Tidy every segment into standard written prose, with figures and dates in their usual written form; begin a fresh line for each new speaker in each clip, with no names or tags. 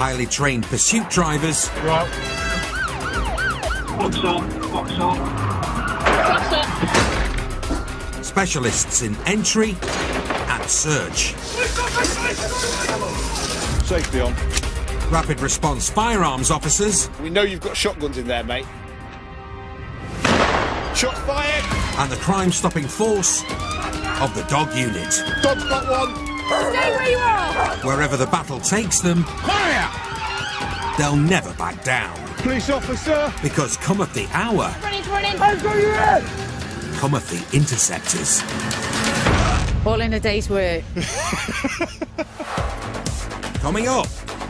Highly trained pursuit drivers.
Right.
Box on, box on.
Box up.
Specialists in entry and search.
Safety on.
Rapid response firearms officers.
We know you've got shotguns in there, mate. Shots fired!
And the crime-stopping force of the dog unit.
Dog's got one!
Stay where you are!
Wherever the battle takes them,
Fire!
they'll never back down.
Police officer!
Because cometh the hour,
Running, running.
I've got your head!
cometh the interceptors.
All in a day's work.
Coming up,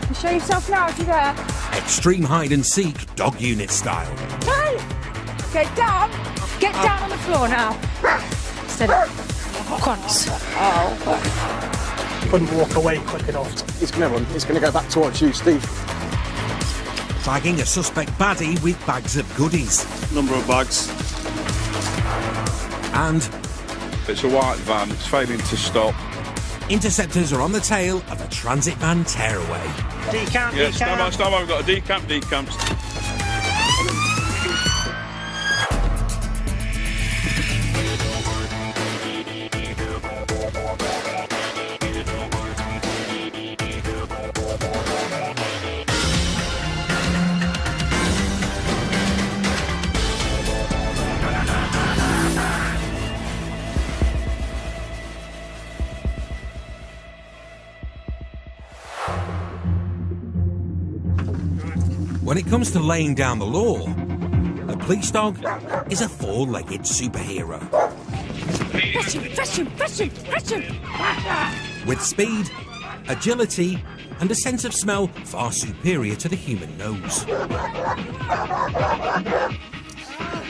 You show yourself now if you're there.
extreme hide-and-seek dog unit style.
Hey! Get down! Get down on the floor now. Steady. Quants.
Couldn't walk away quick enough.
He's gonna go back towards you, Steve.
Bagging a suspect baddie with bags of goodies.
Number of bags.
And
It's a white van, it's failing to stop.
interceptors are on the tail of a transit van tearaway.
Decamp,
Yeah, stand by, we've got a decamp.
When it comes to laying down the law, a police dog is a four-legged superhero.
Fetch him!
With speed, agility, and a sense of smell far superior to the human nose.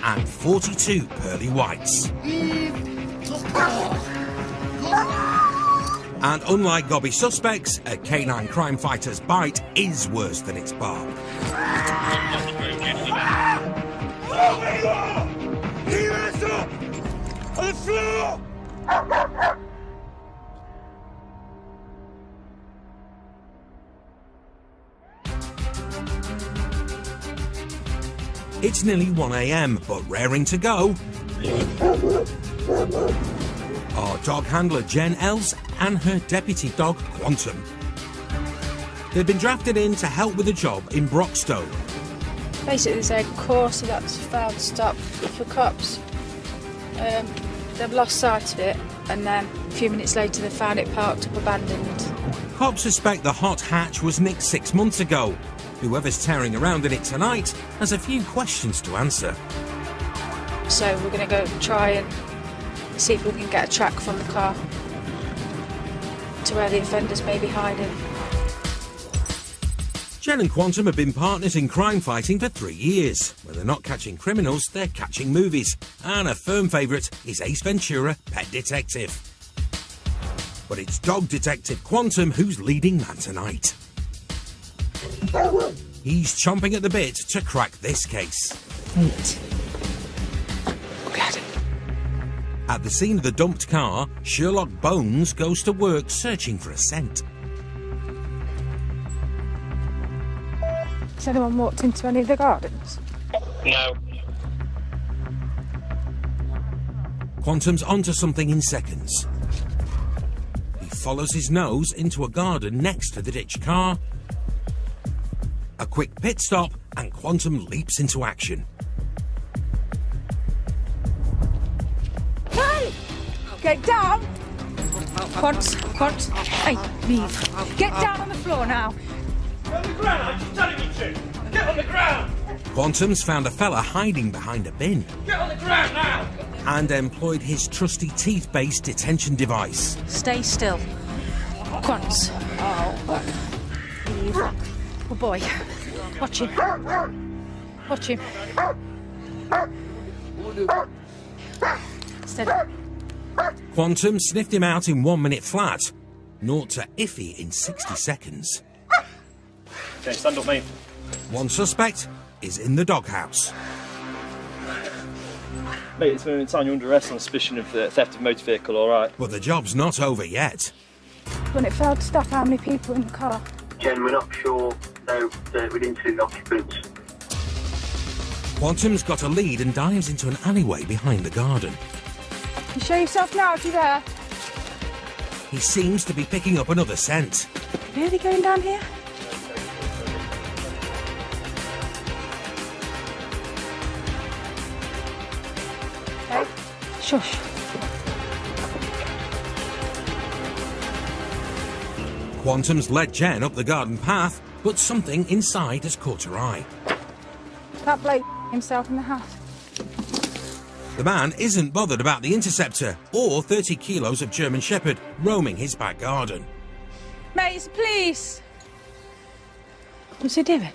And 42 pearly whites. And unlike gobby suspects, a canine crime fighter's bite is worse than its bark.
On the floor!
It's nearly 1 a.m, but raring to go are dog handler Jen Els and her deputy dog Quantum. They've been drafted in to help with a job in Broxtowe.
Basically, there's a course that's failed to stop for cops. They've lost sight of it, and then a few minutes later they found it parked up abandoned.
Cops suspect the hot hatch was nicked 6 months ago. Whoever's tearing around in it tonight has a few questions to answer.
So we're going to go try and see if we can get a track from the car to where the offenders may be hiding.
Jen and Quantum have been partners in crime fighting for 3 years. When they're not catching criminals, they're catching movies. And a firm favourite is Ace Ventura, Pet Detective. But it's dog detective Quantum who's leading man tonight. He's chomping at the bit to crack this case.
Wait.
At the scene of the dumped car, Sherlock Bones goes to work searching for a scent.
Has anyone walked into any of the gardens?
No.
Quantum's onto something in seconds. He follows his nose into a garden next to the ditched car. A quick pit stop and Quantum leaps into action.
Hey! Get down! Quant. Hey, leave. Get down on the floor now.
Get on the ground, I'm just telling you to. Get on the ground.
Quantum's found a fella hiding behind a bin
Get on the ground now.
and employed his trusty teeth-based detention device.
Stay still. Quants. Leave. Oh boy. Watch him. Watch him. Steady.
Quantum sniffed him out in 1 minute flat. 0 to iffy in 60 seconds.
Okay, stand up, mate.
One suspect is in the doghouse.
Mate, it's been time you're under arrest on suspicion of theft of motor vehicle, alright?
But the job's not over yet.
When it failed to stop, how many people in the car?
Jen, we're not sure so we didn't see the occupants.
Quantum's got a lead and dives into an alleyway behind the garden.
You show yourself now, if you're there.
He seems to be picking up another scent.
Really going down here? Okay. Shush.
Quantum's led Jen up the garden path, but something inside has caught her eye.
That bloke himself in the house.
The man isn't bothered about the interceptor or 30 kilos of German Shepherd roaming his back garden.
Mate, it's the police. What's he doing?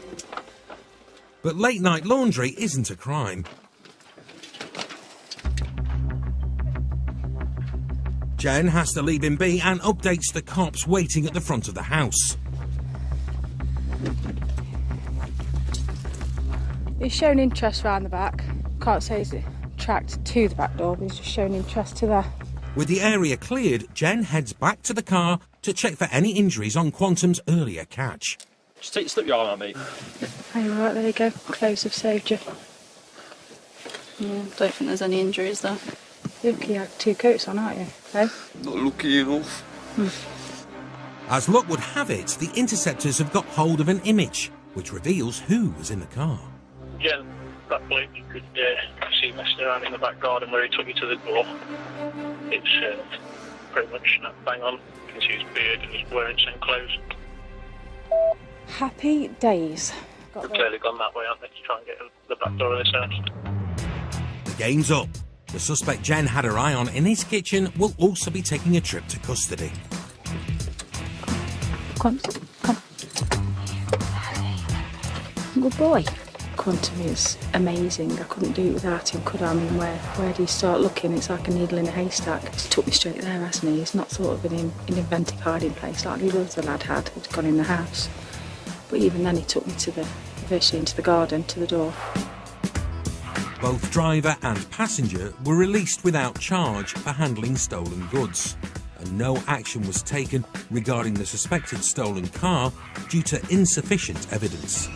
But late night laundry isn't a crime. Jen has to leave him be and updates the cops waiting at the front of the house.
He's shown interest round the back. Can't say he's tracked to the back door, but he's just shown interest to there.
With the area cleared, Jen heads back to the car to check for any injuries on Quantum's earlier catch.
Just slip your arm out, mate.
Oh, you're right, there you go. Clothes have saved you.
Yeah, don't think there's any injuries though.
You had 2 coats on, aren't you? Eh?
Not lucky enough.
As luck would have it, the interceptors have got hold of an image, which reveals who was in the car.
Yeah, that bloke you could see messing around in the back garden where he took you to the door. It's pretty much bang on. You can see his beard and he's wearing same clothes.
Happy days.
They've clearly gone that way, aren't they, to try and get in the back door of this house.
The game's up. The suspect Jen had her eye on in his kitchen will also be taking a trip to custody.
Come. Good boy. Quantum is amazing. I couldn't do it without him, could I? I mean, where do you start looking? It's like a needle in a haystack. He's took me straight there, hasn't he? He's not sort of in an inventive hiding place like the other lad had, who'd gone in the house. But even then he took me virtually into the garden, to the door.
Both driver and passenger were released without charge for handling stolen goods, and no action was taken regarding the suspected stolen car due to insufficient evidence.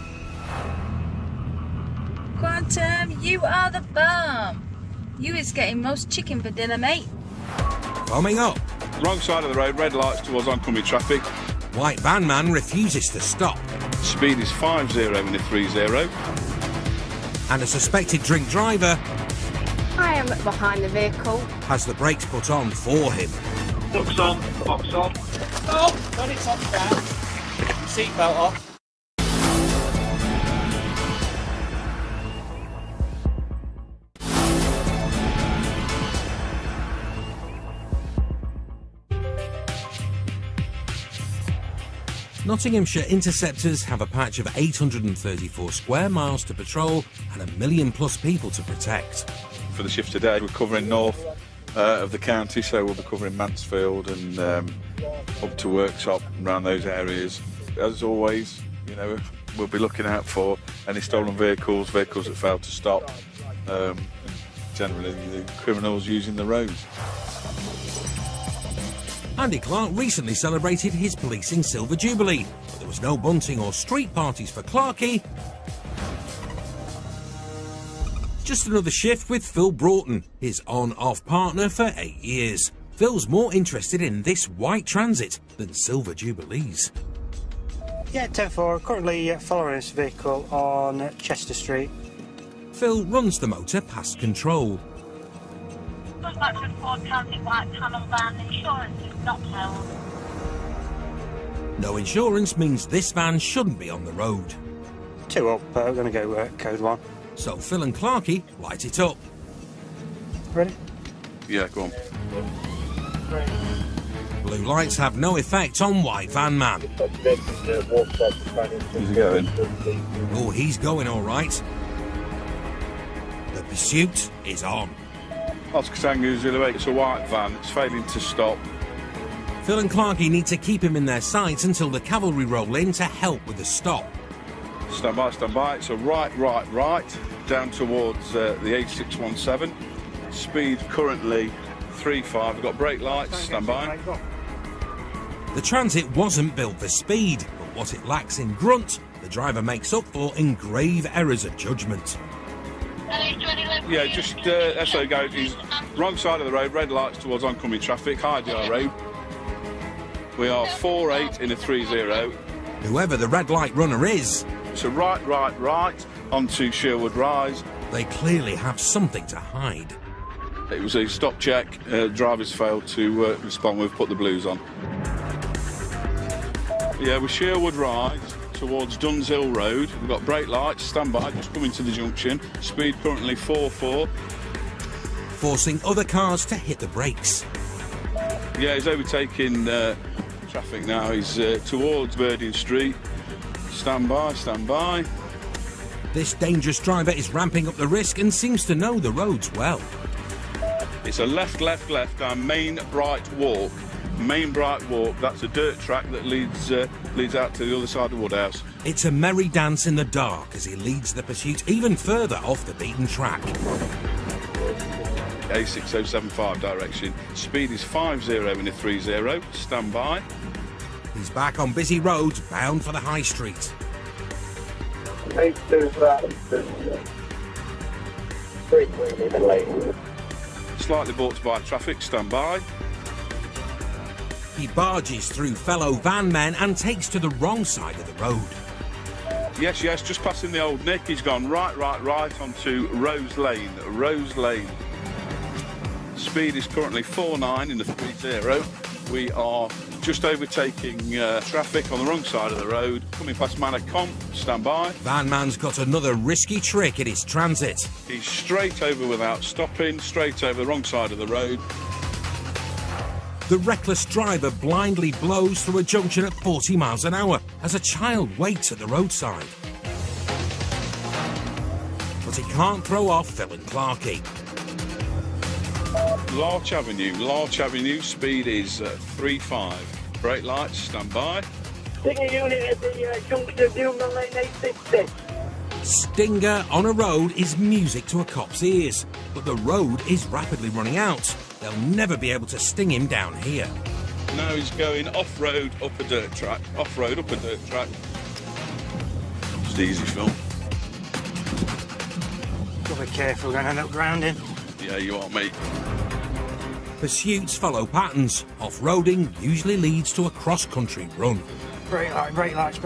Quantum, you are the bomb. You is getting most chicken for dinner, mate.
Coming up,
Wrong side of the road, red lights towards oncoming traffic.
white van man refuses to stop,
Speed is 50 in a 30.
and a suspected drink driver
I am behind the vehicle.
has the brakes put on for him.
Looks on, box on.
Oh, got it on down. Seatbelt off.
Nottinghamshire interceptors have a patch of 834 square miles to patrol and 1 million plus people to protect.
For the shift today, we're covering north of the county, so we'll be covering Mansfield and up to Worksop and around those areas. As always, you know, we'll be looking out for any stolen vehicles that fail to stop, generally the criminals using the roads.
Andy Clark recently celebrated his policing Silver Jubilee, but there was no bunting or street parties for Clarkey. Just another shift with Phil Broughton, his on-off partner for 8 years. Phil's more interested in this white Transit than Silver Jubilees.
Yeah, 10-4, currently following this vehicle on Chester Street.
Phil runs the motor past control.
Suspect with Ford Transit white panel van, insurance is not held.
No insurance means this van shouldn't be on the road.
2 up, we're going to go code 1.
So Phil and Clarkey light it up.
Ready?
Yeah, go on.
Blue lights have no effect on white van man.
Where's he going?
Oh, he's going all right. The pursuit is on.
Oscar Tango Zulu 8, it's a white van, it's failing to stop.
Phil and Clarkey need to keep him in their sights until the cavalry roll in to help with the stop.
Stand by, so right, down towards the A617. Speed currently 35, we've got brake lights, stand by.
The Transit wasn't built for speed, but what it lacks in grunt, the driver makes up for in grave errors of judgment.
Yeah, just that's how it goes. He's wrong side of the road, red lights towards oncoming traffic, high DR road. We are 4-8 in a 3-0.
Whoever the red light runner is,
So right onto Sherwood Rise.
they clearly have something to hide.
It was a stop check. Drivers failed to respond. We've put the blues on. Yeah, we're Sherwood Rise towards Dunshill Road. We've got brake lights, stand by, just coming to the junction. Speed currently 4-4.
Forcing other cars to hit the brakes.
Yeah, he's overtaking traffic now. He's towards Birding Street. Stand by.
This dangerous driver is ramping up the risk and seems to know the roads well.
It's a left down Main Bright Walk. Main Bright Walk, that's a dirt track that leads out to the other side of Woodhouse.
It's a merry dance in the dark as he leads the pursuit even further off the beaten track.
A6075 direction. Speed is 50 in a 3-0. Stand by.
He's back on busy roads, bound for the high street.
Slightly brought by traffic. Stand by.
He barges through fellow van men and takes to the wrong side of the road.
Yes, just passing the old Nick. He's gone right onto Rose Lane. Speed is currently 49 in the 3-0. We are just overtaking traffic on the wrong side of the road, coming past Manor Comp. Stand by.
Van man's got another risky trick in his transit.
He's straight over without stopping, straight over the wrong side of the road.
The reckless driver blindly blows through a junction at 40 miles an hour as a child waits at the roadside. But he can't throw off Phil and Clarkey.
Larch Avenue, speed is 3-5. Brake lights, stand by.
Stinger unit at the junction of Newman Lane 860.
Stinger on a road is music to a cop's ears, but the road is rapidly running out. They'll never be able to sting him down here.
Now he's going off-road up a dirt track. Just easy, Phil.
Got to be careful, we're going to end up grounding.
Yeah, you are, mate.
Pursuits follow patterns. Off-roading usually leads to a cross-country run.
Brake lights.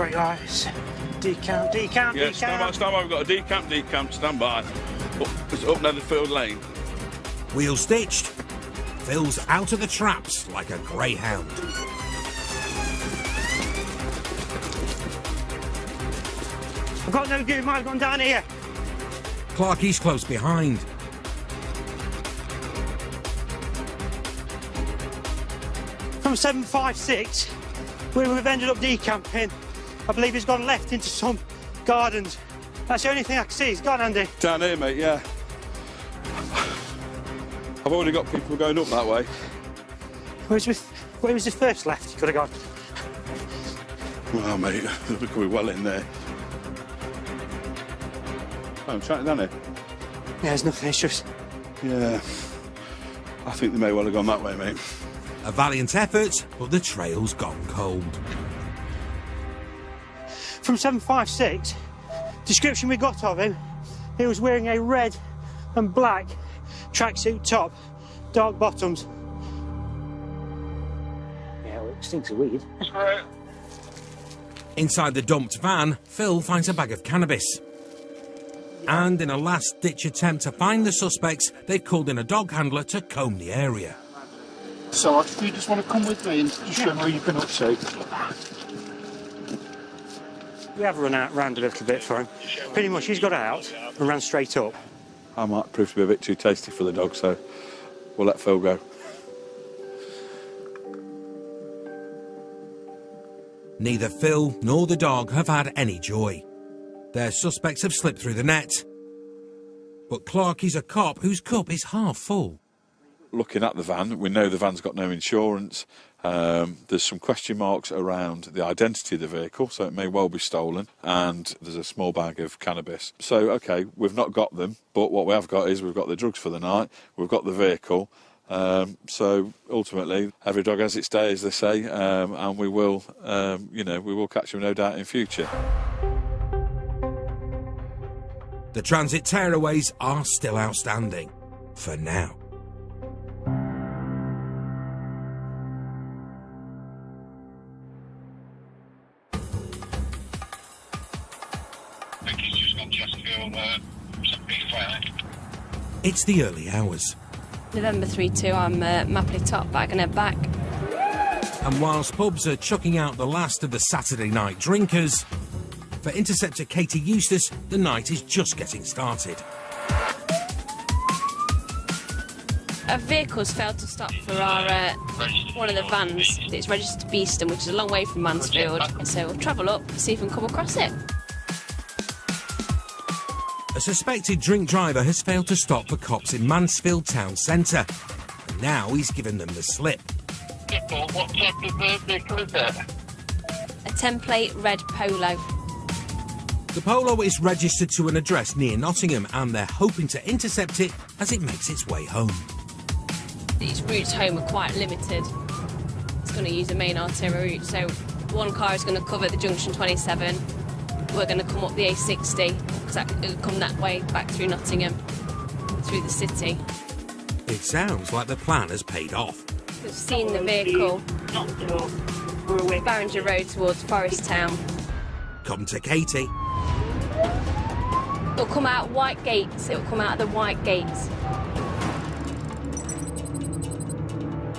Decamp.
Yeah, stand by. We've got a decamp, stand by. It's up Netherfield Lane.
Wheel stitched. Phil's out of the traps like a greyhound.
I've got no good, I've gone down here.
Clarkey's close behind.
From 756, where we've ended up decamping, I believe he's gone left into some gardens. That's the only thing I can see. He's gone, Andy.
Down here, mate, yeah. I've already got people going up that way.
Where was the first left he could have gone?
Well, mate, they're coming well in there. Oh, I'm trying down here.
Yeah, there's nothing, it's just...
Yeah. I think they may well have gone that way, mate.
A valiant effort, but the trail's gone cold.
From 756, description we got of him, he was wearing a red and black tracksuit top, dark bottoms. Yeah, well, it stinks of weed.
Inside the dumped van, Phil finds a bag of cannabis. And in a last-ditch attempt to find the suspects, they've called in a dog handler to comb the area.
So, if you just want to come with me and just show me where you've been up to.
We have run out round a little bit for him. Pretty much he's got out and ran straight up.
I might prove to be a bit too tasty for the dog, so we'll let Phil go.
Neither Phil nor the dog have had any joy. Their suspects have slipped through the net. But Clarkey's a cop whose cup is half full.
Looking at the van, we know the van's got no insurance. There's some question marks around the identity of the vehicle, so it may well be stolen. And there's a small bag of cannabis. So, OK, we've not got them, but what we have got is we've got the drugs for the night, we've got the vehicle. So, ultimately, every dog has its day, as they say, and we will, we will catch them, no doubt, in future.
The transit tearaways are still outstanding. For now. It's the early hours.
November 3-2, I'm Mapley top, back and head back.
And whilst pubs are chucking out the last of the Saturday night drinkers, for Interceptor Katie Eustace, the night is just getting started.
A vehicle's failed to stop for our one of the vans. It's registered to Beeston, which is a long way from Mansfield. So we'll travel up, see if we can come across it.
A suspected drink driver has failed to stop for cops in Mansfield town centre. And now he's given them the slip.
What type of vehicle is that?
A template red Polo.
The Polo is registered to an address near Nottingham and they're hoping to intercept it as it makes its way home.
These routes home are quite limited. It's going to use a main arterial route, so one car is going to cover the junction 27. We're going to come up the A60, because it'll come that way, back through Nottingham, through the city.
It sounds like the plan has paid off.
We've seen the vehicle. Barringer Road towards Forest Town.
Come to Katie.
It'll come out White Gates. It'll come out of the White Gates.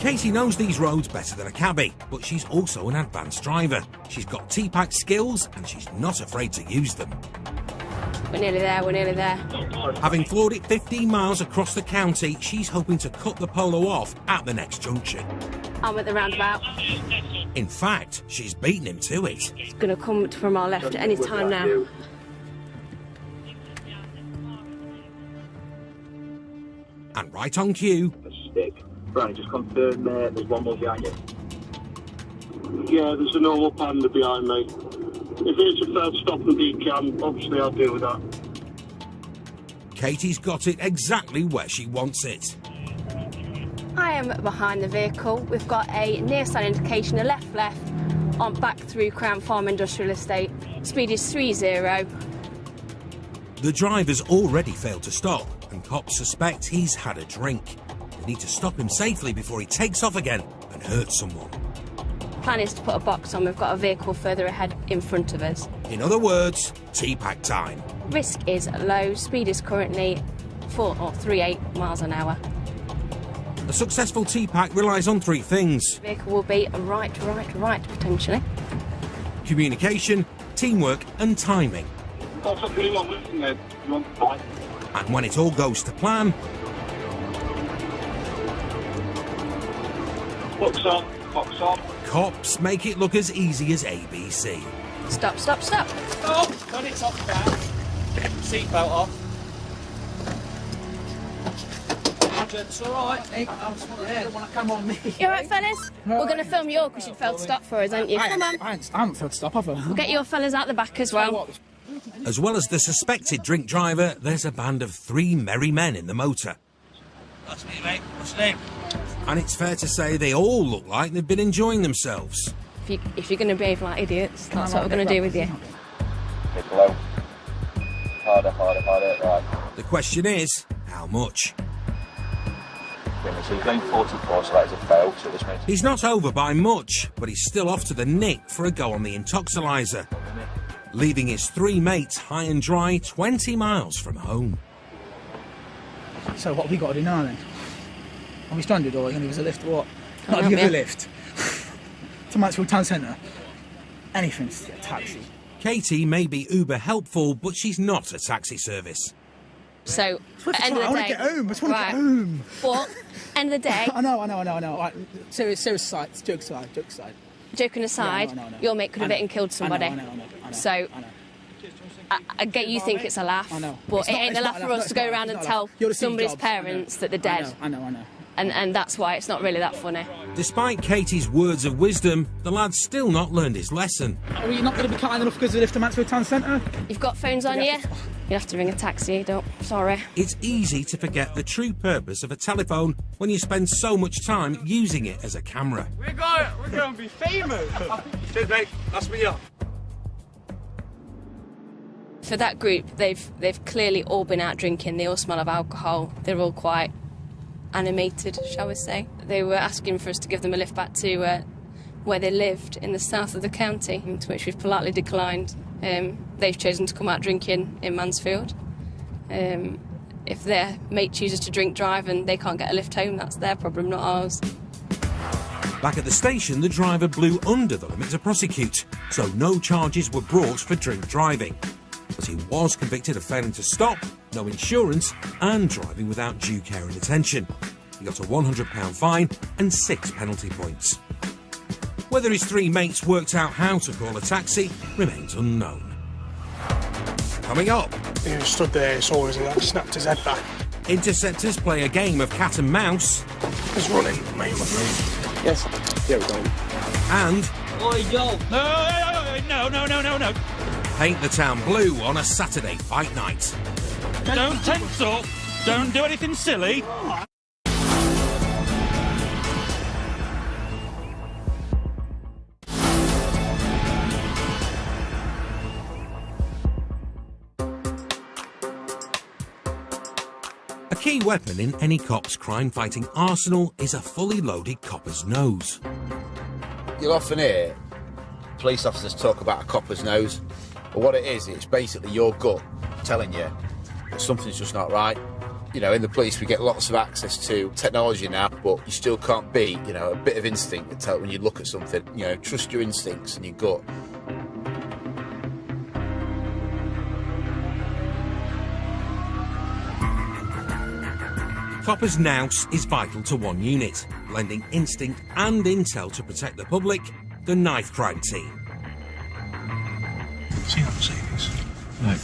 Katie knows these roads better than a cabbie, but she's also an advanced driver. She's got T-Pack skills and she's not afraid to use them.
We're nearly there, we're nearly there.
Having floored it 15 miles across the county, she's hoping to cut the Polo off at the next junction.
I'm at the roundabout.
In fact, she's beaten him to it.
It's going to come from our left at any time now.
And right on cue.
Right, just confirm there's one more behind you. Yeah, there's a normal panda behind me. If it's a failed stop and decam, obviously I'll deal with that.
Katie's got it exactly where she wants it.
I am behind the vehicle. We've got a near sign indication, a left on back through Crown Farm Industrial Estate. Speed is 30.
The driver's already failed to stop, and cops suspect he's had a drink. They need to stop him safely before he takes off again and hurts someone.
Plan is to put a box on. We've got a vehicle further ahead in front of us.
In other words, T-Pack time.
Risk is low. Speed is currently 4.38 miles an hour.
A successful T-Pack relies on three things.
The vehicle will be a right, potentially.
Communication, teamwork and timing.
That's what you want, isn't it? You want to fight.
And when it all goes to plan...
Box on, box on.
Cops make it look as easy as ABC.
Stop.
Stop! Got it off back. Seatbelt off. It's alright. Hey, I don't want to come on me.
You alright, fellas? We're going to film you because you failed to stop for us, aren't you? Come on.
I haven't failed to stop, have I?
We'll get your fellas out the back as well.
As well as the suspected drink driver, there's a band of 3 merry men in the motor.
That's me, mate. What's your name?
And it's fair to say they all look like they've been enjoying themselves.
If you're going to behave like idiots, that's what we're going to do with you.
Bit low. Harder, right.
The question is, how much?
So he's going 44, so that is a fail, so this makes...
He's not over by much, but he's still off to the nick for a go on the intoxilizer, leaving his 3 mates high and dry 20 miles from home.
So what have we got to do now then? Are we stranded or are you going to give us a lift or what? Not give us a lift. To Mansfield Town Centre. Anything, just get a taxi.
Katie may be uber helpful, but she's not a taxi service.
So, at the end of the day...
I want to get home, I just want to get home.
But, end of the day...
I know. Right, serious aside, jokes aside.
Joking aside,
yeah, I know.
Your mate could have hit and killed somebody.
I know.
So, I get you think it's a laugh, but it ain't a laugh for us to go around and tell somebody's parents that they're dead.
I know.
And that's why it's not really that funny.
Despite Katie's words of wisdom, the lad's still not learned his lesson.
Are you not going to be kind enough to go to the lift to Mansfield Town Centre?
You've got phones on you? You'll have to ring a taxi, sorry.
It's easy to forget the true purpose of a telephone when you spend so much time using it as a camera.
We're going to be famous. Cheers, mate. That's me up.
For that group, they've clearly all been out drinking. They all smell of alcohol. They're all quite animated, shall we say. They were asking for us to give them a lift back to where they lived in the south of the county, to which we've politely declined. They've chosen to come out drinking in Mansfield. If their mate chooses to drink drive and they can't get a lift home, that's their problem, not ours.
Back at the station, the driver blew under the limit to prosecute, so no charges were brought for drink driving. But he was convicted of failing to stop, no insurance, and driving without due care and attention. He got a £100 fine and 6 penalty points. Whether his 3 mates worked out how to call a taxi remains unknown. Coming up...
He stood there, saw us, and that snapped his head back.
Interceptors play a game of cat and mouse.
He's running, mate, I'm afraid. Yes. Yeah, we're going.
And...
Oi, Joel! No!
paint the town blue on a Saturday fight night.
Don't tense up. Don't do anything silly.
A key weapon in any cop's crime-fighting arsenal is a fully loaded copper's nose.
You'll often hear police officers talk about a copper's nose, but what it is, it's basically your gut telling you that something's just not right. You know, in the police we get lots of access to technology now, but you still can't beat, you know, a bit of instinct to tell when you look at something. You know, trust your instincts and your gut.
Copper's nous is vital to one unit, blending instinct and intel to protect the public, the knife crime team.
See that Mercedes?
No.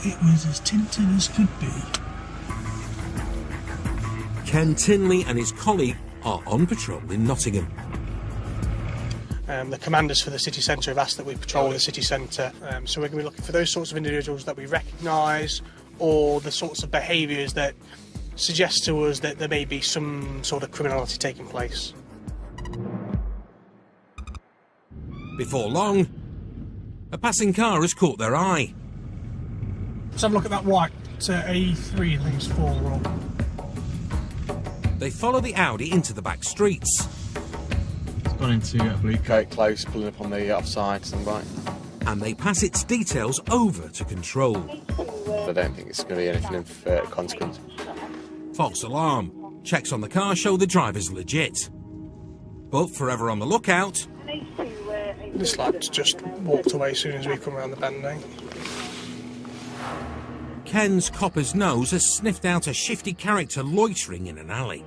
It was as tinted as could be.
Ken Tinley and his colleague are on patrol in Nottingham.
The commanders for the city centre have asked that we patrol the city centre, so we're going to be looking for those sorts of individuals that we recognise, or the sorts of behaviours that suggest to us that there may be some sort of criminality taking place.
Before long, a passing car has caught their eye.
Let's have a look at that white A3, I think it's 4 wrong.
They follow the Audi into the back streets.
It's gone into a blue coat close, pulling up on the offside, stand by.
And they pass its details over to control.
I don't think it's going to be anything of consequence.
False alarm. Checks on the car show the driver's legit. But forever on the lookout...
This lad's just walked away as soon as we come around the bend now.
Ken's copper's nose has sniffed out a shifty character loitering in an alley.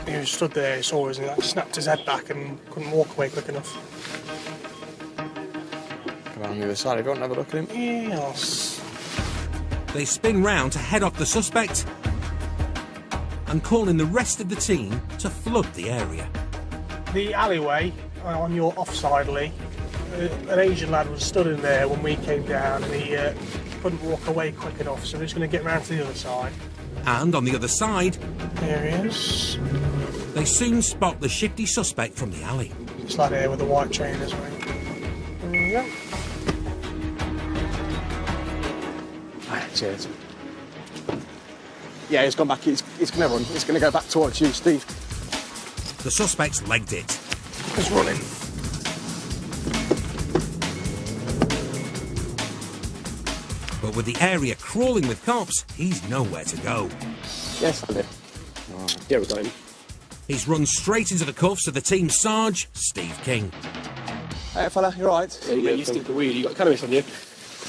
He was stood there, saw us, and that snapped his head back and couldn't walk away quick enough.
Come on the other side, everyone have a look at him.
Yes.
They spin round to head off the suspect and call in the rest of the team to flood the area.
The alleyway on your offside, Lee, an Asian lad was stood in there when we came down, and he couldn't walk away quick enough, so we're just going to get round to the other side.
And on the other side...
There he is.
They soon spot the shifty suspect from the alley.
This lad here with the white trainers, mate. There you go.
Cheers. Yeah, he's gone back. He's going to run. He's going to go back towards you, Steve.
The suspect's legged it.
He's running.
But with the area crawling with cops, he's nowhere to go.
Yes, I did. Yeah, we got him.
He's run straight into the cuffs of the team Sarge, Steve King.
Hey, fella, you all right?
Yeah, you stink of weed. You got cannabis on you?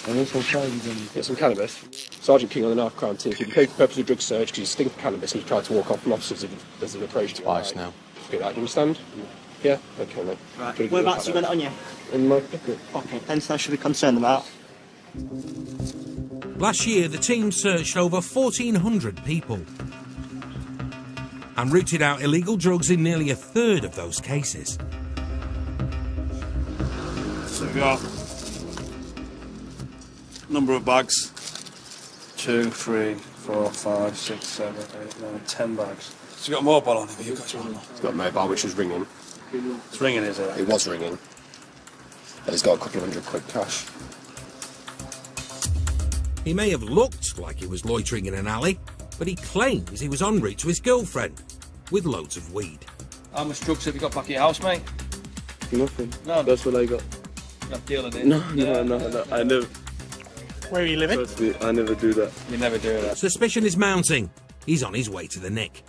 There's some cannabis on you.
Get some cannabis. Sergeant King on the knife crime team. If you paid for the purpose of drug search because you stink of cannabis and you tried to walk off from officers as an approach to
twice now.
Okay, that, you understand? Yeah? Okay, mate.
Right. Whereabouts you got it on you?
In my pocket.
Okay, anything I should be concerned about?
Last year, the team searched over 1,400 people and rooted out illegal drugs in nearly a third of those cases.
So we got number of bags. 2, 3, 4, 5, 6, 7, 8, 9, 10 bags. So you got a mobile on it, you guys want?
He's got a mobile which was ringing.
It's ringing, is it?
It was ringing. And he's got a couple of £100 cash.
He may have looked like he was loitering in an alley, but he claims he was en route to his girlfriend with loads of weed.
How much drugs have you got back at your house, mate?
Nothing.
No.
That's what I got.
Not dealing it?
No, I never.
Where are you living?
Trust me, I never do that.
You never do that.
Suspicion is mounting. He's on his way to the nick.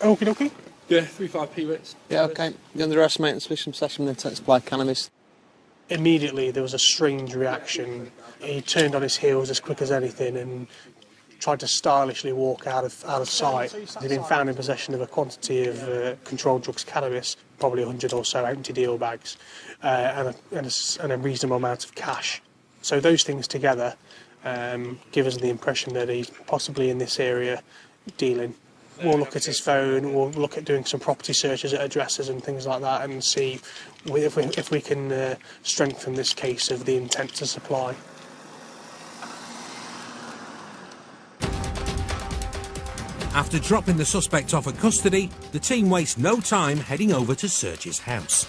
Okie dokie.
Yeah, 3-5p rates.
Yeah, okay. The underestimate and suspicion possession of intent to supply cannabis.
Immediately there was a strange reaction. He turned on his heels as quick as anything and tried to stylishly walk out of sight. He'd been found in possession of a quantity of controlled drugs cannabis, probably 100 or so empty deal bags, and a reasonable amount of cash. So those things together give us the impression that he's possibly in this area dealing. We'll look at his phone, we'll look at doing some property searches at addresses and things like that and see if we can strengthen this case of the intent to supply.
After dropping the suspect off at custody, the team wastes no time heading over to search his house.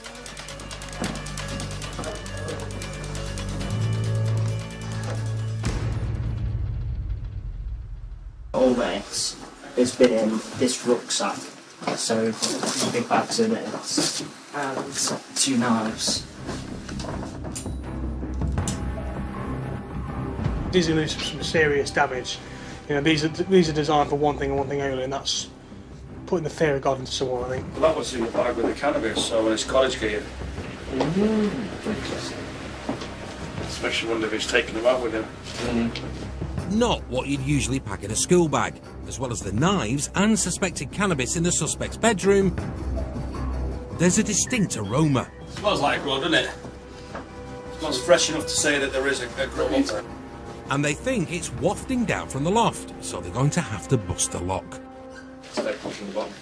All this has been in this rucksack, so big bags in it, and 2 knives.
These are going to do some serious damage. You know, these are designed for one thing and one thing only, and that's putting the fear of God into someone, I think.
Well, that was in the bag with the cannabis, so it's college gear. Especially wonder if he's taken them out with him.
Not what you'd usually pack in a school bag. As well as the knives and suspected cannabis in the suspect's bedroom, there's a distinct aroma.
Smells like a grow, doesn't it? Smells fresh enough to say that there is a grow in there.
And they think it's wafting down from the loft, so they're going to have to bust the lock.
So they come from the bottom.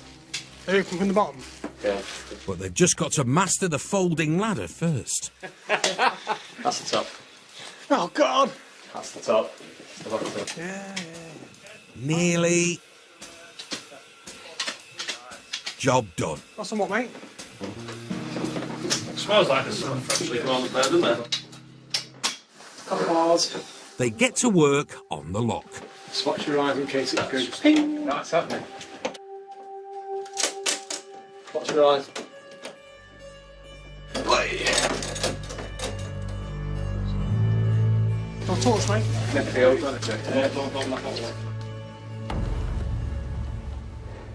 They open from the bottom?
Yeah.
But they've just got to master the folding ladder first.
That's the top.
Oh, God!
That's the top.
Yeah.
Nearly. Job done.
That's on what, mate?
It smells like there's something freshly come on the bed, doesn't it?
Couple bars.
They get to work on the lock.
Swatch your eyes in case it goes ping. That's happening. Watch your eyes.
Don't torch, mate.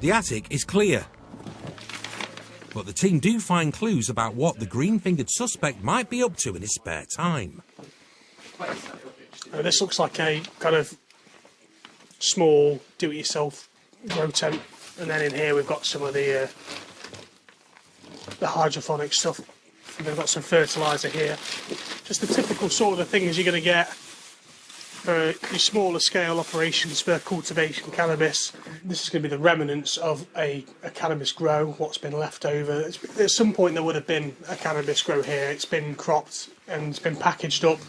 The attic is clear. But the team do find clues about what the green-fingered suspect might be up to in his spare time.
This looks like a kind of small do-it-yourself grow tent, and then in here we've got some of the hydroponic stuff. And we've got some fertiliser here. Just the typical sort of things you're going to get for your smaller scale operations for cultivation cannabis. This is going to be the remnants of a cannabis grow, what's been left over. At some point there would have been a cannabis grow here. It's been cropped and it's been packaged up.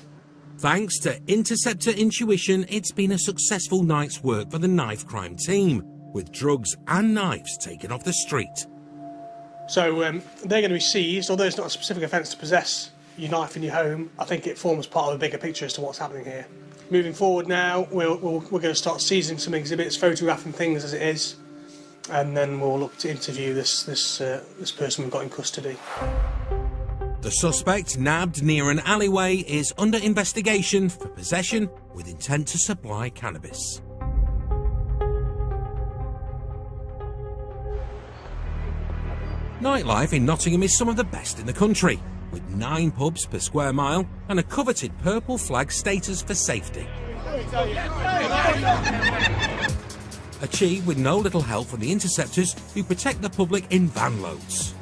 Thanks to interceptor intuition, it's been a successful night's work for the knife crime team, with drugs and knives taken off the street.
So they're going to be seized, although it's not a specific offence to possess your knife in your home. I think it forms part of a bigger picture as to what's happening here. Moving forward now, we're going to start seizing some exhibits, photographing things as it is, and then we'll look to interview this person we've got in custody.
The suspect, nabbed near an alleyway, is under investigation for possession with intent to supply cannabis. Nightlife in Nottingham is some of the best in the country, with 9 pubs per square mile and a coveted purple flag status for safety. Achieved with no little help from the interceptors who protect the public in van loads.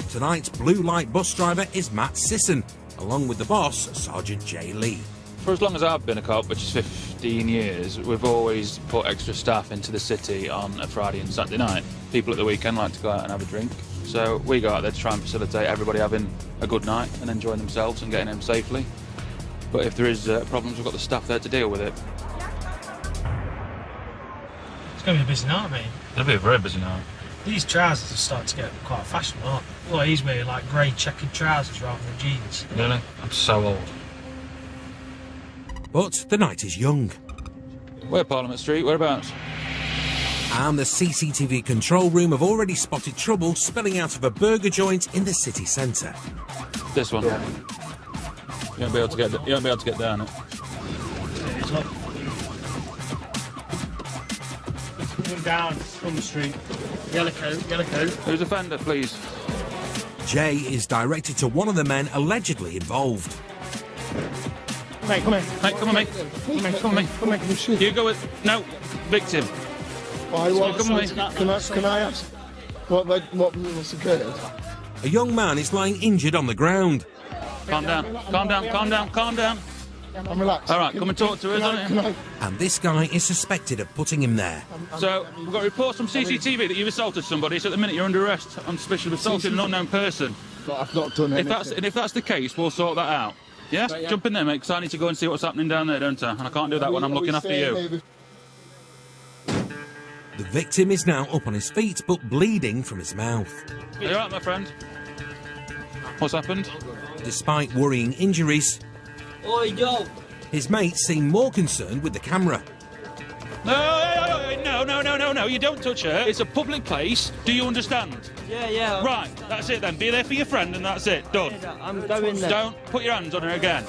Tonight's blue light bus driver is Matt Sisson, along with the boss, Sergeant J. Lee.
For as long as I've been a cop, which is 15 years, we've always put extra staff into the city on a Friday and Saturday night. People at the weekend like to go out and have a drink. So we go out there to try and facilitate everybody having a good night and enjoying themselves and getting home safely. But if there is problems, we've got the staff there to deal with it.
It's going to be a busy night, mate.
It'll be a very busy night.
These trousers are starting to get quite fashionable, aren't they? Well, he's wearing like grey checkered trousers rather than jeans.
Really? I'm so old.
But the night is young.
We're Parliament Street, whereabouts?
And the CCTV control room have already spotted trouble spilling out of a burger joint in the city centre.
This one. Yeah. You won't be able to get down it.
Come down from the street. Yellow coat, yellow coat.
Who's the offender, please?
Jay is directed to one of the men allegedly involved.
Mate, come here.
Mate, come on, mate. Come on, mate. You go with... No, victim.
Why, can I ask what's occurred?
A young man is lying injured on the ground.
Calm down.
I'm relaxed.
All right, come and talk to us.
And this guy is suspected of putting him there.
So, we've got reports from CCTV that you've assaulted somebody, so at the minute you're under arrest on suspicion of assaulting an unknown person.
But I've not done anything.
If that's the case, we'll sort that out. Yeah? Jump in there, mate, because I need to go and see what's happening down there, don't I? And I can't do that when I'm looking after you.
The victim is now up on his feet, but bleeding from his mouth.
Are you all right, my friend? What's happened?
Despite worrying injuries,
Oi, yo!
His mates seem more concerned with the camera.
No, you don't touch her. It's a public place. Do you understand?
Yeah.
Right, that's it then. Be there for your friend and that's it. Done.
I'm going there.
Don't put your hands on her again.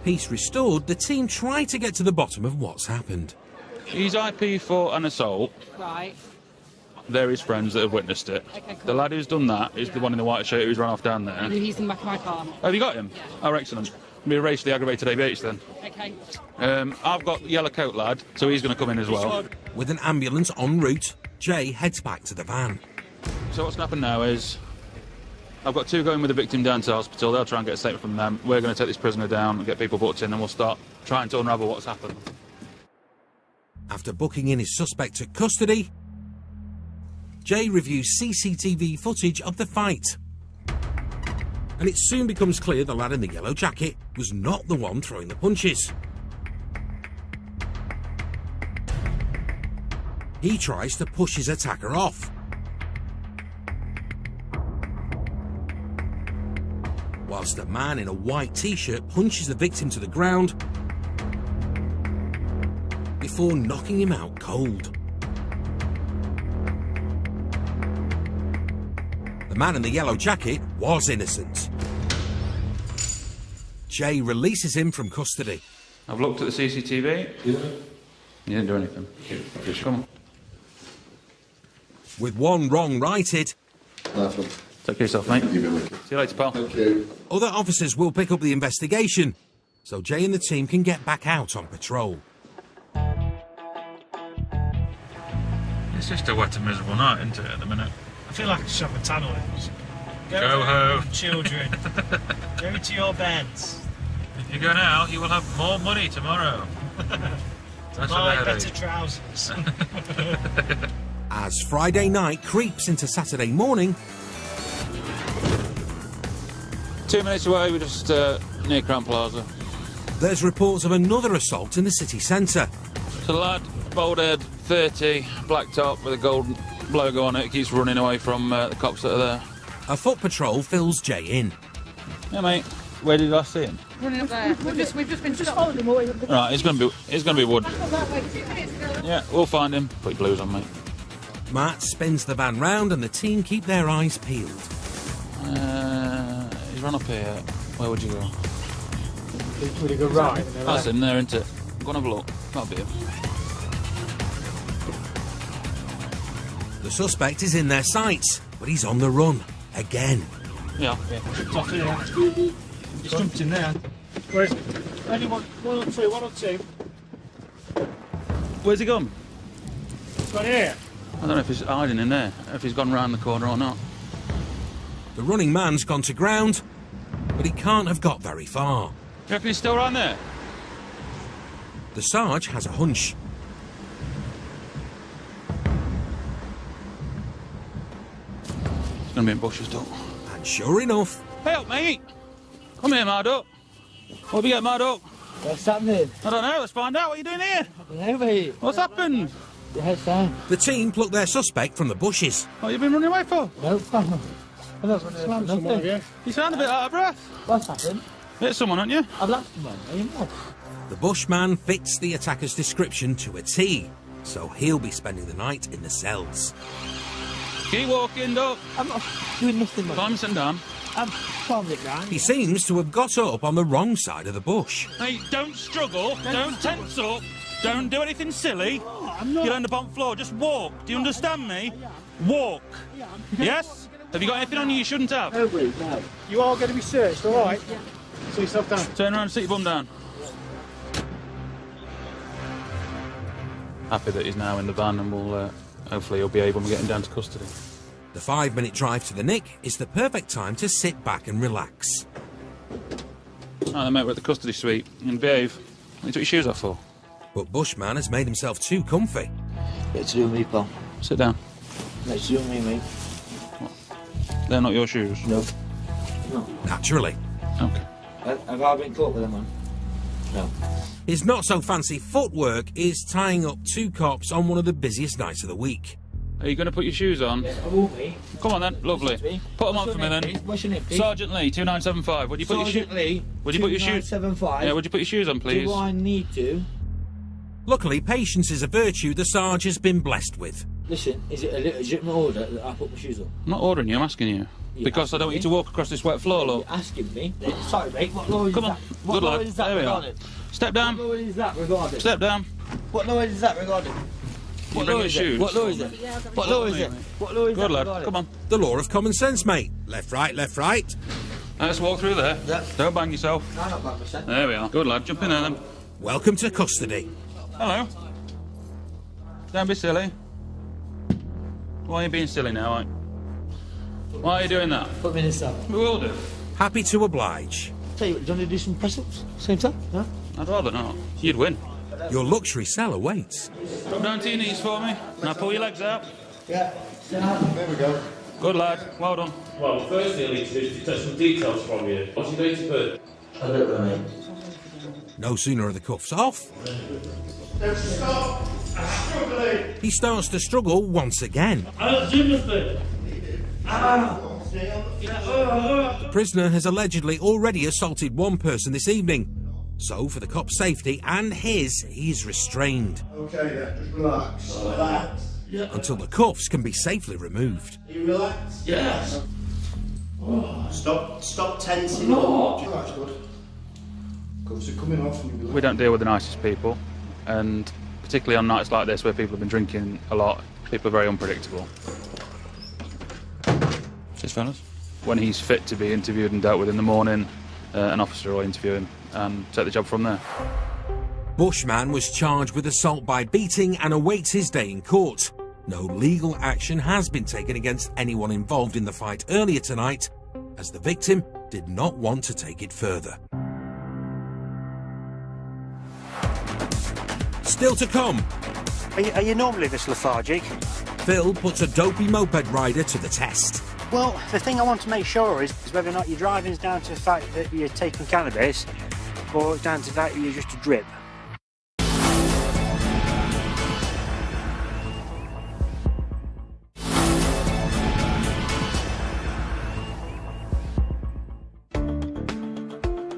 Peace restored, the team tried to get to the bottom of what's happened.
He's IP for an assault.
Right.
They're his friends that have witnessed it.
Okay, cool.
The lad who's done that is the one in the white shirt who's run off down there.
He's in the back of my car.
Have you got him? Yeah. Oh, excellent. Be a race the aggravated ABH then.
Okay.
I've got the yellow coat lad, so he's going to come in as well.
With an ambulance en route, Jay heads back to the van.
So what's going to happen now is I've got two going with the victim down to the hospital. They'll try and get a statement from them. We're going to take this prisoner down and get people booked in, and we'll start trying to unravel what's happened.
After booking in his suspect to custody, Jay reviews CCTV footage of the fight. And it soon becomes clear the lad in the yellow jacket was not the one throwing the punches. He tries to push his attacker off. Whilst a man in a white t-shirt punches the victim to the ground before knocking him out cold. The man in the yellow jacket was innocent. Jay releases him from custody.
I've looked at the CCTV. You didn't do anything. Come on.
With one wrong righted,
Take care of yourself, mate. See you later, pal.
Thank you.
Other officers will pick up the investigation, so Jay and the team can get back out on patrol.
It's just a wet and miserable night, isn't it, at the minute?
I feel like I should have a tunnel.
Go home.
Children. Go to your beds.
If you go now, you will have more money tomorrow. That's
Buy better trousers.
As Friday night creeps into Saturday morning,
2 minutes away, we're just near Crown Plaza.
there's reports of another assault in the city centre.
It's a lad, bald head, 30, black top with a golden logo on it, keeps running away from the cops that are there.
A foot patrol fills Jay in.
Yeah, mate. Where did I see him?
Running up there. We've just been following him away.
Right, it's gonna be wood. Yeah, we'll find him. Put your blues on, mate.
Matt spins the van round and the team keep their eyes peeled.
He's run up here. Where would you go?
Would you go right?
That's him there, isn't it? Go and have a look. That'll be him.
The suspect is in their sights, but he's on the run. Again.
Yeah.
He's jumped in there. Where is it? Anyone? One or two.
Where's he gone?
It's gone here.
I don't know if he's hiding in there, if he's gone round the corner or not.
The running man's gone to ground, but he can't have got very far.
You reckon he's still around there?
The Sarge has a hunch.
He's going to be in bushes, though.
And sure enough...
Help, mate! Come here, Marduk. What have you got, Marduk?
What's happening?
I don't know, let's find out. What are you doing here?
I don't know, mate.
What's happened?
Your head's down.
The team pluck their suspect from the bushes.
What have you been running away for?
No, pal. I don't want to nothing.
You sound a bit out of breath.
What's happened?
Hit someone, aren't you?
I've left him, man. Are you mad?
The bushman fits the attacker's description to a T, so he'll be spending the night in the cells.
Keep walking, Doc.
I'm not doing nothing, man.
Climb and down.
I'm calming it down.
He seems to have got up on the wrong side of the bush.
Hey, don't struggle. Don't tense up. Don't do anything silly.
I'm not.
You'll end up on the floor. Just walk. Do you understand me? Walk. Yes? Have you got anything on you shouldn't have?
No, please, no.
You are going to be searched, all right? Sit yourself down.
Turn around and sit your bum down. Happy that he's now in the van and we'll hopefully he'll be able to get him down to custody.
The 5-minute drive to the nick is the perfect time to sit back and relax.
Right then, mate, we're at the custody suite. And behave. What you took your shoes off for?
But Bushman has made himself too comfy.
It's to do with me, pal.
Sit down.
It's to do with me, mate.
What? They're not your shoes?
No. No.
Naturally.
Okay.
Have I been caught with them, man? No.
His not-so-fancy footwork is tying up 2 cops on one of the busiest nights of the week.
Are you going to put your shoes on?
Yes, I will be.
Come on then, lovely. Put them on for me then.
What's your name, please?
Sergeant Lee, 2975. Would you put
Sergeant
your
Lee,
Would you put your shoes?
2975.
Yeah, would you put your shoes on, please?
Do I need to?
Luckily, patience is a virtue the Sarge has been blessed with.
Listen, is it a legitimate order that I put my shoes on?
I'm not ordering you, I'm asking you. Because I don't want you to walk across this wet floor, look.
You're asking me? Sorry, mate, what law is that?
Come on,
What
good
law
lad.
is that
There we are.
regarding?
Step down.
What law is that regarding?
Step down.
What law is that regarding?
You bring your shoes.
What law is it? What law is it? What law is
Good
that
lad,
regarding?
come on.
The law of common sense, mate. Left, right, left, right.
Let's walk through there.
Yep.
Don't bang yourself.
No, not bad, myself.
There we are. Good lad, jump in there then.
Welcome to custody.
Hello. Don't be silly. Why are you being silly now, mate? Why are you doing that?
Put me in the cell.
We will do.
Happy to oblige.
Tell you what, do you want to do some press-ups? Same time? No?
I'd rather not. You'd win.
Your luxury cell awaits.
Drop down to your knees for me. Now pull your legs out.
Yeah.
There we go.
Good lad. Well done.
Well, firstly I need to do is take some details from you. What's your date of birth?
I don't know, mate.
No sooner are the cuffs off,
Stop! I'm struggling!
he starts to struggle once again.
Jimothy!
The prisoner has allegedly already assaulted one person this evening. So, for the cop's safety and his, he's restrained.
Okay then, just relax. Relax.
Yeah.
Until the cuffs can be safely removed.
Are you relaxed?
Yes.
Stop tensing up. That's good. Cuffs are coming off and you'll be
We don't deal with the nicest people, and particularly on nights like this where people have been drinking a lot, people are very unpredictable. Cheers, fellas. When he's fit to be interviewed and dealt with in the morning, an officer will interview him and take the job from there.
Bushman was charged with assault by beating and awaits his day in court. No legal action has been taken against anyone involved in the fight earlier tonight, as the victim did not want to take it further. Still to come.
Are you normally this lethargic?
Phil puts a dopey moped rider to the test.
Well, the thing I want to make sure is whether or not your driving's down to the fact that you're taking cannabis or it's down to the fact that you're just a drip.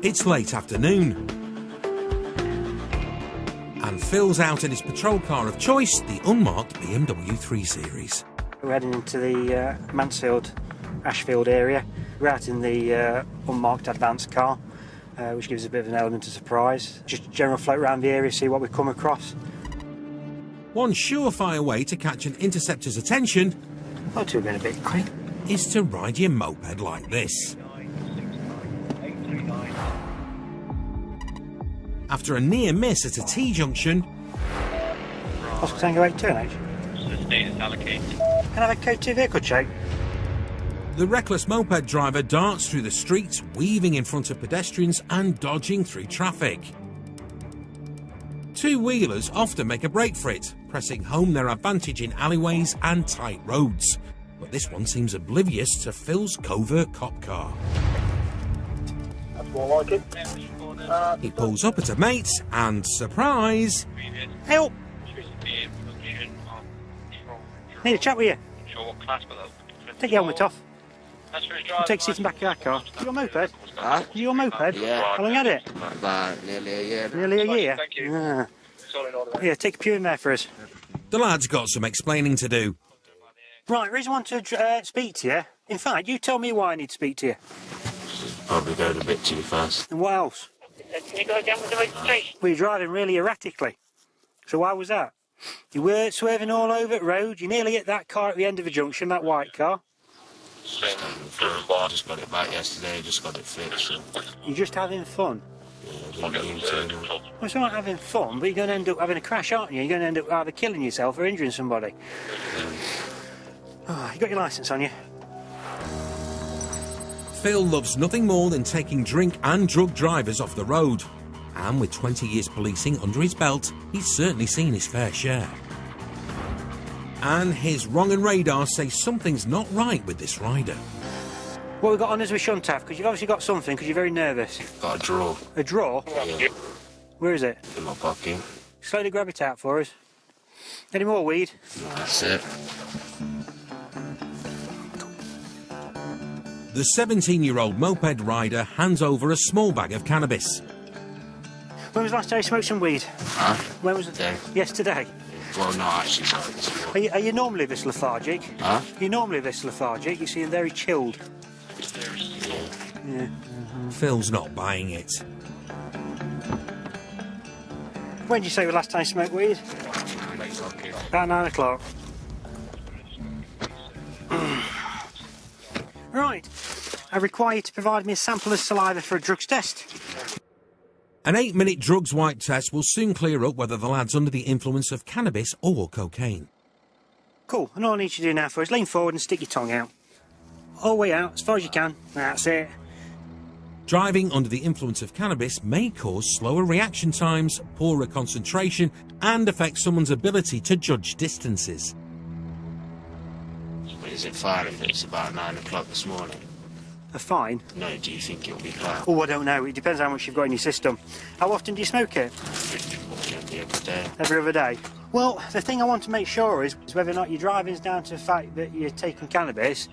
It's late afternoon, and Phil's out in his patrol car of choice, the unmarked BMW 3 Series.
We're heading into the Mansfield, Ashfield area. We're out in the unmarked advance car, which gives us a bit of an element of surprise. Just a general float around the area, see what we come across.
One surefire way to catch an interceptor's attention
Thought you were being a bit quick.
is to ride your moped like this. After a near miss at a T-junction,
Oscar Tango 82, H.
Status allocated.
Can I have a code 2 vehicle check?
the reckless moped driver darts through the streets, weaving in front of pedestrians and dodging through traffic. Two-wheelers often make a break for it, pressing home their advantage in alleyways and tight roads. But this one seems oblivious to Phil's covert cop car.
That's more like it.
He pulls up at a mate and, surprise,
Help! Need a chat with you.
Sure what class below.
Take your helmet off.
That's for his
I'll take a seat in the back of our car. You got a moped? Huh? Your moped?
Yeah.
How long had it?
About nearly a year.
Nearly a year?
Thank you.
Ah. Yeah, take a pew in there for us.
The lad's got some explaining to do.
Right, reason I want to speak to you. In fact, you tell me why I need to speak to you.
Probably going a bit too fast.
And what else?
Can you go down with the registration?
Well, you're driving really erratically. So why was that? You were swerving all over the road. You nearly hit that car at the end of the junction, that white car.
I just got it back yesterday, just got it fixed. So.
You're just having fun.
Yeah, I didn't mean to.
Well, it's not having fun, but you're going to end up having a crash, aren't you? You're going to end up either killing yourself or injuring somebody. Oh, you got your licence on you?
Phil loves nothing more than taking drink and drug drivers off the road. And with 20 years policing under his belt, he's certainly seen his fair share. And his wrong and radar say something's not right with this rider.
What we got on is we shouldn't have, because you've obviously got something, because you're very nervous.
Got a drawer.
A drawer?
Yeah.
Where is it?
In my pocket.
Slowly grab it out for us. Any more weed?
No, that's it.
The 17-year-old moped rider hands over a small bag of cannabis.
When was the last time you smoked some weed?
Huh?
When was it?
Today.
Yesterday?
Well, no, actually, sorry.
Are you normally this lethargic?
Huh?
You're normally this lethargic. You seem very chilled. Yeah.
Phil's not buying it.
When did you say the last time you smoked weed? About 9 o'clock. Right. I require you to provide me a sample of saliva for a drugs test.
An 8-minute drugs wipe test will soon clear up whether the lad's under the influence of cannabis or cocaine.
Cool. And all I need you to do now for is lean forward and stick your tongue out. All the way out, as far as you can. That's it.
Driving under the influence of cannabis may cause slower reaction times, poorer concentration, and affect someone's ability to judge distances.
Is it fine if it's about 9 o'clock this morning?
A fine?
No, do you think it'll be fine?
Oh, I don't know. It depends how much you've got in your system. How often do you smoke it?
Every other day.
Every other day? Well, the thing I want to make sure is whether or not your driving's down to the fact that you're taking cannabis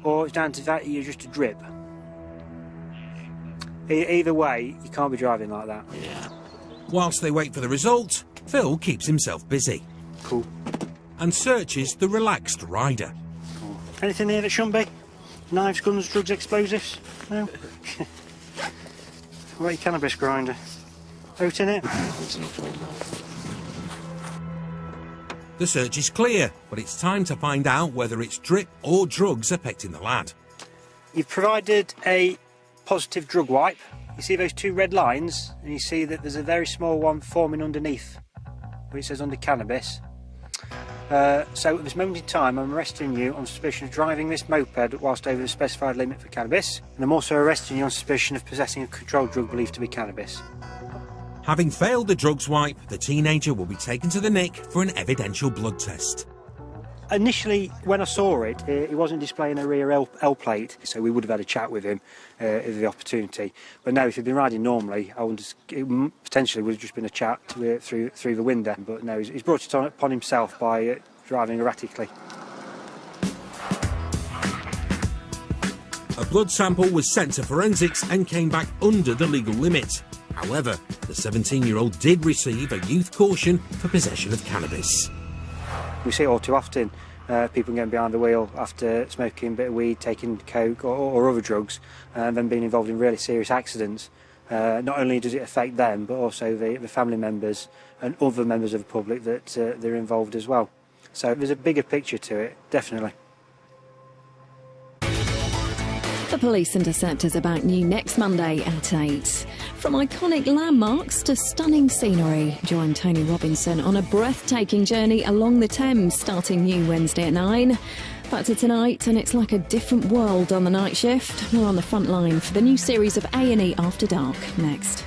or it's down to the fact that you're just a drip. Either way, you can't be driving like that.
Yeah.
Whilst they wait for the result, Phil keeps himself busy.
Cool.
And searches the relaxed rider.
Anything here that shouldn't be? Knives, guns, drugs, explosives? No? What about your cannabis grinder? Out in it?
The search is clear, but it's time to find out whether it's drip or drugs affecting the lad.
You've provided a positive drug wipe. You see those 2 red lines, and you see that there's a very small one forming underneath, where it says under cannabis. So at this moment in time, I'm arresting you on suspicion of driving this moped whilst over the specified limit for cannabis, and I'm also arresting you on suspicion of possessing a controlled drug believed to be cannabis.
Having failed the drugs wipe, the teenager will be taken to the NIC for an evidential blood test.
Initially, when I saw it, he wasn't displaying a rear L plate, so we would have had a chat with him if the opportunity. But no, if he'd been riding normally, it potentially would have just been a chat through the window. But no, he's brought it upon himself by driving erratically.
A blood sample was sent to forensics and came back under the legal limit. However, the 17-year-old did receive a youth caution for possession of cannabis.
We see it all too often, people getting behind the wheel after smoking a bit of weed, taking coke or other drugs, and then being involved in really serious accidents. Not only does it affect them, but also the family members and other members of the public that they're involved as well. So there's a bigger picture to it, definitely.
The Police Interceptors are back new next Monday at 8. From iconic landmarks to stunning scenery, join Tony Robinson on a breathtaking journey along the Thames, starting new Wednesday at 9. Back to tonight, and it's like a different world on the night shift. We're on the front line for the new series of A&E After Dark next.